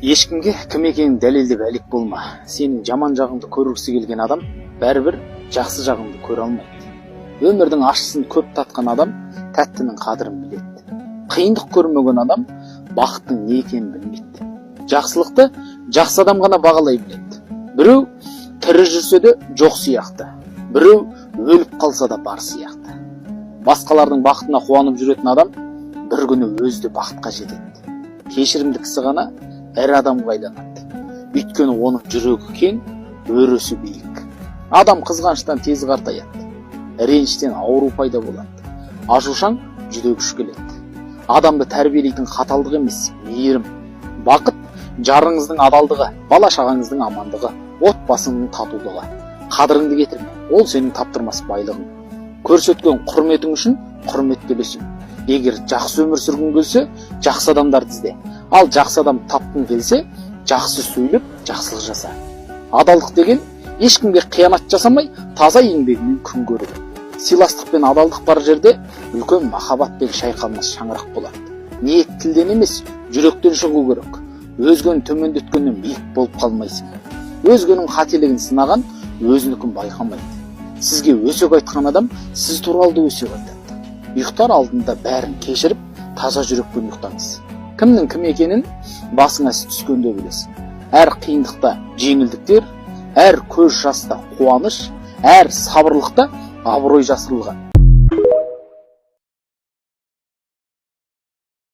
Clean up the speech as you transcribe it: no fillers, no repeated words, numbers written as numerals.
Ешкімге кім екенін дәлелдеп әлек болма. Сенің жаман жағыңды көргісі келген адам бәрібір жақсы жағыңды көре алмайды. Өмірдің ащысын көп татқан адам тәттінің қадірін біледі. Қиындық көрмеген адам бақыттың не екенін білмейді. Жақсылықты жақсы адам ғана бағалай біледі. Біреу тірі жүрсе де жоқ сияқты, біреу өліп қалса да бар сияқты. Басқалардың бақытына қуанып жүретін адам бір күні өзі де бақытқа жетеді. Кешірімді кісі ғана ірі адамға айланады. Өйткені оның жүрегі кең, өресі биік. Адам қызғаныштан тез қартаяды. Реніштен ауру пайда болады. Ашушаң жүдек күш келеді. Адамды тәрбиелейтін қаталдық емес, мейірім. Бақыт жарыңыздың адалдығы, бала шағаңыздың амандығы, отбасының татулығы. Қадіріңді кетірме, ол сенің таптырмас байлығың. Көрсеткен құрметің үшін құрмет төлесің. Егер жақсы өмір сүргің келсе, жақсы адамдар ізде. Ал жақсы адам тапқың келсе, жақсы сөйлеп, жақсылық жаса. Адалдық деген ешкімге қиянат жасамай, таза еңбегімен күн көреді. Сыйластық пен адалдық бар жерде үлкен махаббат пен шайқалмас шаңырақ болады. Ниет тілден емес, жүректен шығу керек. Өзгені төмендеткеннен биік болып қалмайсың. Өзгенің қателігін сынаған өзінікін байқамайды. Сізге өсек айтқан адам сіз туралы да өсек айтады. Ұйықтар алдында бәрін кешіріп, таза жүрекпен ұйықтаңыз. Кімнің кім екенін басыңа іс түскенде білесің. Әр қиындықта жеңілдіктер, әр көз жаста қуаныш, әр сабырлықта абырой жасырылған.